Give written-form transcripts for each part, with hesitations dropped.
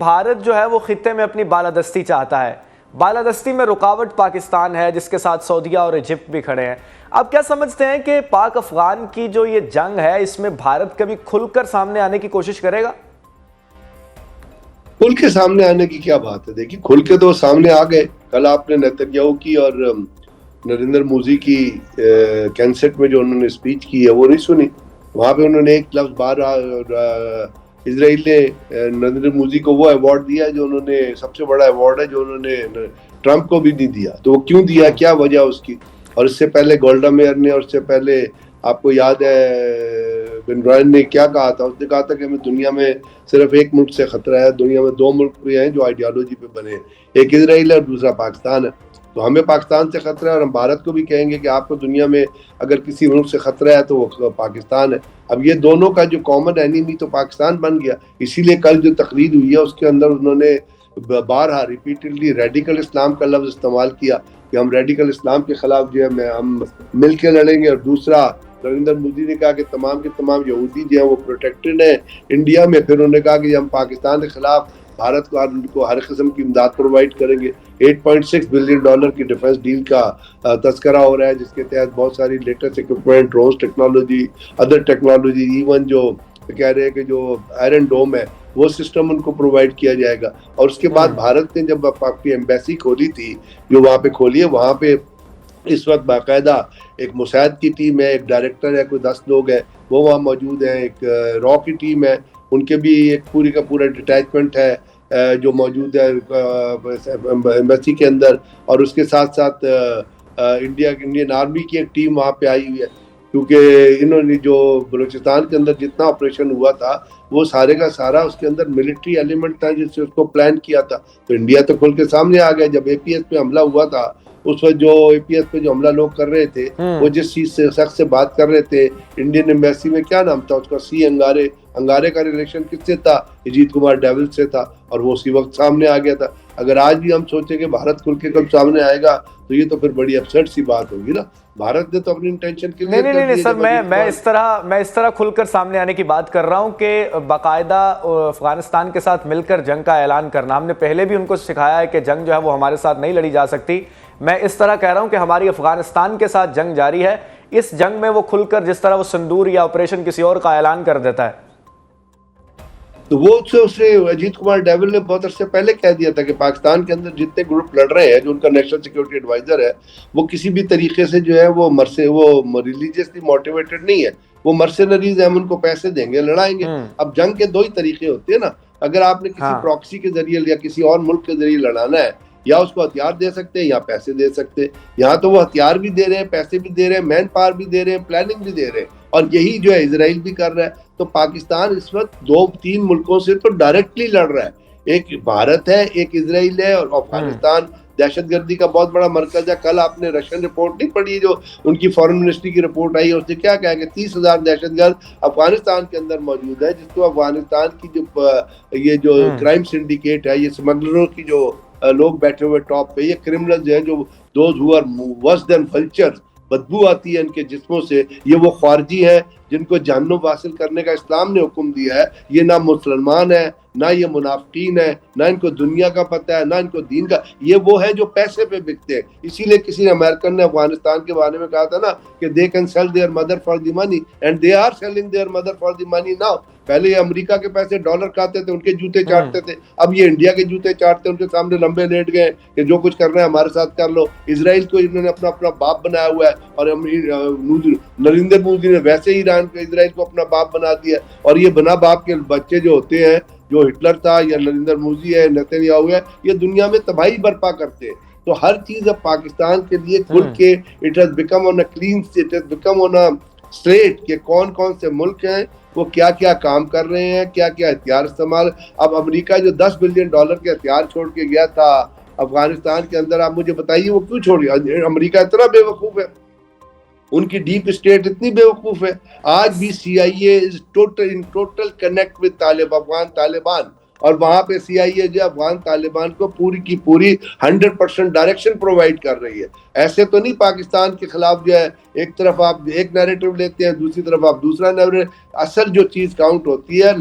بھارت جو ہے وہ خطے میں اپنی بالادستی چاہتا ہے، بالادستی میں رکاوٹ پاکستان ہے جس کے ساتھ سعودیہ اور ایجپٹ بھی کھڑے ہیں۔ آپ کیا سمجھتے ہیں کہ پاک افغان کی جو یہ جنگ ہے اس میں بھارت کبھی کھل کر سامنے آنے کی کوشش کرے گا؟ کھل کے سامنے آنے کی کیا بات ہے؟ دیکھیے کھل کے تو سامنے آ گئے۔ کل آپ نے نیتن یاہو کی اور نریندر مودی کی کینسٹ میں جو انہوں نے اسپیچ کی ہے وہ نہیں سنی۔ وہاں پہ انہوں نے ایک لفظ بار اسرائیل نے نریندر مودی کو وہ ایوارڈ دیا جو انہوں نے سب سے بڑا ایوارڈ ہے جو انہوں نے ٹرمپ کو بھی نہیں دیا۔ تو وہ کیوں دیا، کیا وجہ اس کی؟ اور اس سے پہلے گولڈا میئر نے، اور اس سے پہلے آپ کو یاد ہے بن رائن نے کیا کہا تھا؟ اس نے کہا تھا کہ ہمیں دنیا میں صرف ایک ملک سے خطرہ ہے، دنیا میں دو ملک بھی ہیں جو آئیڈیالوجی پہ بنے ہیں، ایک اسرائیل ہے اور دوسرا پاکستان ہے۔ تو ہمیں پاکستان سے خطرہ ہے اور ہم بھارت کو بھی کہیں گے کہ آپ کو دنیا میں اگر کسی ملک سے خطرہ ہے تو وہ پاکستان ہے۔ اب یہ دونوں کا جو کامن اینیمی تو پاکستان بن گیا۔ اسی لیے کل جو تقریر ہوئی ہے اس کے اندر انہوں نے بارہا ریپیٹڈلی ریڈیکل اسلام کا لفظ استعمال کیا کہ ہم ریڈیکل اسلام کے خلاف جو ہے ہم مل کے لڑیں گے۔ اور دوسرا نریندر مودی نے کہا کہ تمام کے تمام یہودی جو ہیں وہ پروٹیکٹڈ ہیں انڈیا میں۔ پھر انہوں نے کہا کہ ہم پاکستان کے خلاف بھارت کو ہر قسم کی امداد پرووائڈ کریں گے۔ 8.6 بلین ڈالر کی ڈیفنس ڈیل کا تذکرہ ہو رہا ہے جس کے تحت بہت ساری latest equipment, drones technology, other technology, even جو کہہ رہے ہیں کہ جو آئرن ڈوم ہے وہ سسٹم ان کو پرووائڈ کیا جائے گا۔ اور اس کے بعد بھارت نے جب اپنی ایمبیسی کھولی تھی جو وہاں پہ کھولی ہے، وہاں پہ اس وقت باقاعدہ ایک مساعد کی ٹیم ہے، ایک ڈائریکٹر ہے، کوئی 10 لوگ ہیں وہ وہاں موجود ہیں، ایک را کی ٹیم ہے، ان کے بھی ایک پوری کا پورا ڈٹیچمنٹ ہے جو موجود ہے ایمبیسی کے اندر۔ اور اس کے ساتھ ساتھ انڈین آرمی کی ایک ٹیم وہاں پہ آئی ہوئی ہے، کیونکہ انہوں نے جو بلوچستان کے اندر جتنا آپریشن ہوا تھا وہ سارے کا سارا اس کے اندر ملٹری ایلیمنٹ تھا جس سے اس کو پلان کیا تھا۔ تو انڈیا تو کھل کے سامنے آ گیا۔ جب اے پی ایس پہ حملہ ہوا تھا اس وقت جو اے پی ایس پہ جو حملہ لوگ کر رہے تھے وہ جس چیز سے شخص سے بات کر رہے تھے، انڈین ایمبیسی میں کیا نام تھا اس کا، سی انگارے کا ریلیشن کس سے تھا؟ اجیت کمار ڈیول سے تھا، اور وہ اسی وقت سامنے آ گیا تھا۔ اگر آج بھی ہم سوچیں کہ بھارت کھل کے کب سامنے آئے گا تو یہ تو پھر بڑی اپسیٹ سی بات ہوگی نا۔ بھارت نے تو اپنی انٹینشن کلیئر کر دی ہے۔ نہیں سر، میں اس طرح کھل کر سامنے آنے کی بات کر رہا ہوں کہ باقاعدہ افغانستان کے ساتھ مل کر جنگ کا اعلان کرنا، ہم نے پہلے بھی ان کو سکھایا ہے کہ جنگ جو ہے وہ ہمارے ساتھ نہیں لڑی جا سکتی۔ میں اس طرح کہہ رہا ہوں کہ ہماری افغانستان کے ساتھ جنگ جاری ہے، اس جنگ میں وہ کھل کر جس طرح وہ سندور یا آپریشن کسی اور کا اعلان کر دیتا ہے تو وہ اس نے اجیت کمار ڈیول نے بہت عرصے پہلے کہہ دیا تھا کہ پاکستان کے اندر جتنے گروپ لڑ رہے ہیں، جو ان کا نیشنل سیکورٹی ایڈوائزر ہے، وہ کسی بھی طریقے سے جو ہے وہ ریلیجیسلی موٹیویٹڈ نہیں ہے، وہ مرسنریز ہیں، ہم ان کو پیسے دیں گے، لڑائیں گے۔ اب جنگ کے دو ہی طریقے ہوتے ہیں نا، اگر آپ نے کسی پراکسی کے ذریعے یا کسی اور ملک کے ذریعے لڑانا ہے، یا اس کو ہتھیار دے سکتے ہیں یا پیسے دے سکتے ہیں۔ یہاں تو وہ ہتھیار بھی دے رہے ہیں، پیسے بھی دے رہے ہیں، مین پاور بھی دے رہے ہیں، پلاننگ بھی دے رہے ہیں، اور یہی جو ہے اسرائیل بھی کر رہا ہے۔ تو پاکستان اس وقت 2-3 ملکوں سے تو ڈائریکٹلی لڑ رہا ہے، ایک بھارت ہے، ایک اسرائیل ہے، اور افغانستان دہشت گردی کا بہت بڑا مرکز ہے۔ کل آپ نے رشین رپورٹ نہیں پڑھی جو ان کی فارن منسٹری کی رپورٹ آئی ہے، اس نے کیا کہا کہ 30,000 دہشت گرد افغانستان کے اندر موجود ہے، جس کو افغانستان کی یہ جو کرائم سنڈیکیٹ ہے، یہ سمگلروں کی جو لوگ بیٹھے ہوئے ٹاپ پہ، یہ کرمنلز ہیں جو those who are worse than vultures، بدبو آتی ہے ان کے جسموں سے، یہ وہ خارجی ہیں جن کو جہنم حاصل کرنے کا اسلام نے حکم دیا ہے۔ یہ نہ مسلمان ہے، نہ یہ منافقین ہے، نہ ان کو دنیا کا پتہ ہے، نہ ان کو دین کا، یہ وہ ہے جو پیسے پہ بکتے ہیں۔ اسی لیے کسی امریکن نے افغانستان کے بارے میں کہا تھا نا کہ they can sell their mother for the money and they are selling their mother for the money now۔ پہلے یہ امریکہ کے پیسے ڈالر کھاتے تھے، ان کے جوتے چاٹتے تھے، اب یہ انڈیا کے جوتے چاٹتے ہیں، ان کے سامنے لمبے لیٹ گئے کہ جو کچھ کر رہے ہیں ہمارے ساتھ کر لو۔ اسرائیل کو انہوں نے اپنا باپ بنایا ہوا ہے، اور نریندر مودی نے ویسے ہی اسرائیل کو اپنا باپ بنا دیا، اور یہ بنا باپ کے بچے جو ہوتے ہیں، جو ہٹلر تھا یا نریندر مودی ہے، نیتن یاہو ہے، یہ دنیا میں تباہی برپا کرتے ہیں۔ تو ہر چیز اب پاکستان کے لیے کھل کے it has become on a clean it has become on a slate کہ کون کون سے ملک ہیں، وہ کیا کیا کام کر رہے ہیں، کیا کیا ہتھیار استعمال۔ اب امریکہ جو $10 بلین کے ہتھیار چھوڑ کے گیا تھا افغانستان کے اندر، آپ مجھے بتائیے وہ کیوں چھوڑ گیا؟ امریکہ اتنا بے وقوف ہے، ان کی ڈیپ اسٹیٹ اتنی بے وقوف ہے۔ آج بھی C I A is total connect with Afghan Taliban, اور وہاں پہ سی آئی اے جو افغان طالبان کو پوری کی پوری 100% ڈائریکشن پرووائڈ کر رہی ہے۔ ایسے تو نہیں پاکستان کے خلاف جو ہے ایک طرف آپ ایک نیریٹو لیتے ہیں، دوسری طرف آپ دوسرا نیریٹو۔ اصل جو چیز کاؤنٹ ہوتی ہے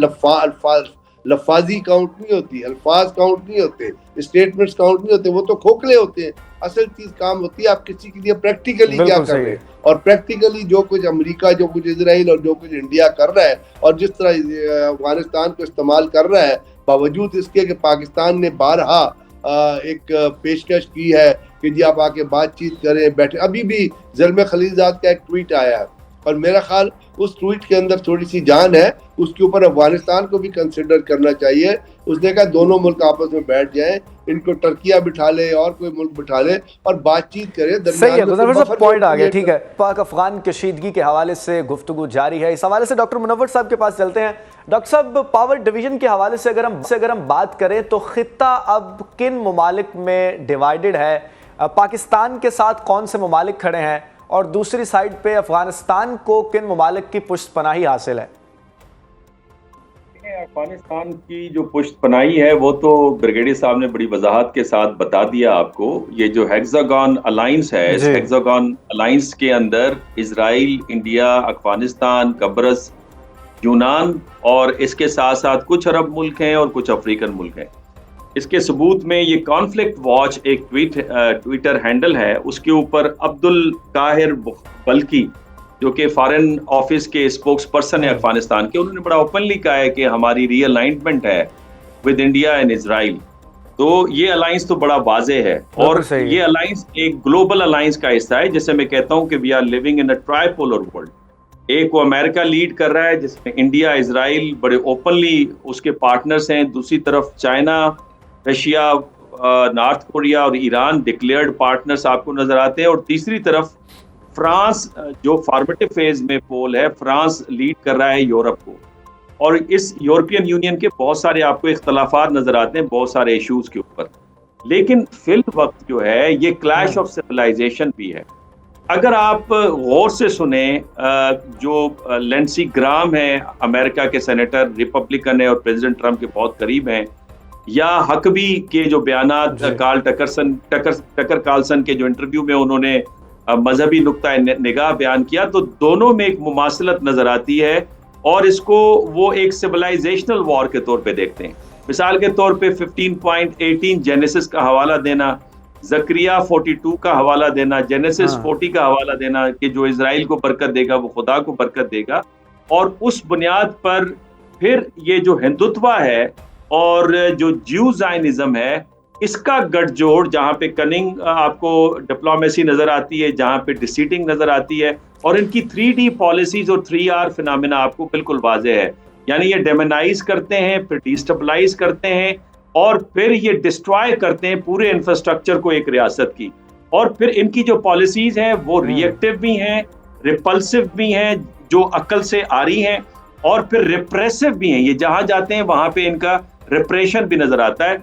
لفاظی کاؤنٹ نہیں ہوتی, الفاظ کاؤنٹ نہیں ہوتے, اسٹیٹمنٹس کاؤنٹ نہیں ہوتے, وہ تو کھوکھلے ہوتے ہیں. اصل چیز کام ہوتی ہے آپ کسی کے لیے پریکٹیکلی کیا کر رہے ہیں, اور پریکٹیکلی جو کچھ امریکہ, جو کچھ اسرائیل اور جو کچھ انڈیا کر رہا ہے, اور جس طرح افغانستان کو استعمال کر رہا ہے, باوجود اس کے کہ پاکستان نے بارہا ایک پیشکش کی ہے کہ جی آپ آ کے بات چیت کریں, بیٹھے. ابھی بھی زلمے خلیلزاد کا ایک ٹویٹ آیا ہے, اور میرا خیال اس ٹویٹ کے اندر تھوڑی سی جان ہے, اس کے اوپر افغانستان کو بھی کنسیڈر کرنا چاہیے. اس نے کہا دونوں ملک آپس میں بیٹھ جائیں, ان کو ترکیہ بٹھا لے اور کوئی ملک بٹھا لے اور بات چیت کرے. صحیح ہے مظفر صاحب, پوائنٹ آ گیا, ٹھیک ہے. پاک افغان کشیدگی کے حوالے سے گفتگو جاری ہے. اس حوالے سے ڈاکٹر منور صاحب کے پاس چلتے ہیں. ڈاکٹر صاحب, پاور ڈویژن کے حوالے سے اگر ہم بات کریں تو خطہ اب کن ممالک میں ڈیوائیڈڈ ہے؟ پاکستان کے ساتھ کون سے ممالک کھڑے ہیں, اور دوسری سائیڈ پہ افغانستان کو کن ممالک کی پشت پناہی حاصل ہے؟ افغانستان کی جو پشت پناہی ہے وہ تو بریگیڈیئر صاحب نے بڑی وضاحت کے ساتھ بتا دیا آپ کو. یہ جو ہیگزاگون الائنس ہے, اس ہیگزاگون الائنس کے اندر اسرائیل, انڈیا, افغانستان, قبرص, یونان اور اس کے ساتھ ساتھ کچھ عرب ملک ہیں اور کچھ افریقن ملک ہیں. اس کے ثبوت میں یہ کانفلکٹ واچ ایک ٹویٹر ہینڈل ہے, اس کے اوپر عبد القاہر بلکی جو کہ فارن آفس کے اسپوکس پرسن ہے افغانستان کے, انہوں نے بڑا اوپنلی کہا ہے کہ ہماری ری الائنمنٹ ہے ود انڈیا اینڈ اسرائیل. تو یہ الائنس تو بڑا واضح ہے, اور یہ الائنس ایک گلوبل الائنس کا حصہ ہے, جسے میں کہتا ہوں کہ we are living in a tripolar world. ایک وہ امریکہ لیڈ کر رہا ہے جس میں انڈیا, اسرائیل بڑے اوپنلی اس کے پارٹنرز ہیں, دوسری طرف چائنا, رشیا, نارتھ کوریا اور ایران ڈکلیئرڈ پارٹنرز آپ کو نظر آتے ہیں, اور تیسری طرف فرانس جو فارمیٹیو فیز میں پول ہے, فرانس لیڈ کر رہا ہے یورپ کو. اور اس یورپین یونین کے بہت سارے آپ کو اختلافات نظر آتے ہیں بہت سارے ایشوز کے اوپر, لیکن فی الوقت جو ہے یہ کلیش آف سویلائزیشن بھی ہے. اگر آپ غور سے سنیں, جو لینسی گرام ہیں امریکہ کے سینیٹر, ریپبلکن ہے اور پریزیڈنٹ ٹرمپ کے بہت قریب ہیں, یا ہکبی کے جو بیانات, ٹکر کارلسن کے جو انٹرویو میں انہوں نے مذہبی نقطہ نگاہ بیان کیا, تو دونوں میں ایک مماثلت نظر آتی ہے, اور اس کو وہ ایک سیولائزیشنل وار کے طور پہ دیکھتے ہیں. مثال کے طور پہ 15.18 جینیسس کا حوالہ دینا, زکریہ 42 کا حوالہ دینا, جینیسس 40 کا حوالہ دینا کہ جو اسرائیل کو برکت دے گا وہ خدا کو برکت دے گا, اور اس بنیاد پر پھر یہ جو ہندوتوا ہے اور جو جیو زائنزم ہے, اس کا گٹھ جوڑ, جہاں پہ کننگ آپ کو ڈپلومیسی نظر آتی ہے, جہاں پہ ڈسیٹنگ نظر آتی ہے, اور ان کی 3D پالیسیز اور 3R فینامنا آپ کو بالکل واضح ہے. یعنی یہ ڈیمونائز کرتے ہیں, پھر ڈیسٹیبلائز کرتے ہیں, اور پھر یہ ڈسٹرائے کرتے ہیں پورے انفراسٹرکچر کو ایک ریاست کی. اور پھر ان کی جو پالیسیز ہیں وہ ری ایکٹیو بھی ہیں, ریپلسو بھی ہیں, جو عقل سے آ رہی ہیں, اور پھر ریپریسو بھی ہیں. یہ جہاں جاتے ہیں وہاں پہ ان کا ریپریشن بھی نظر آتا ہے.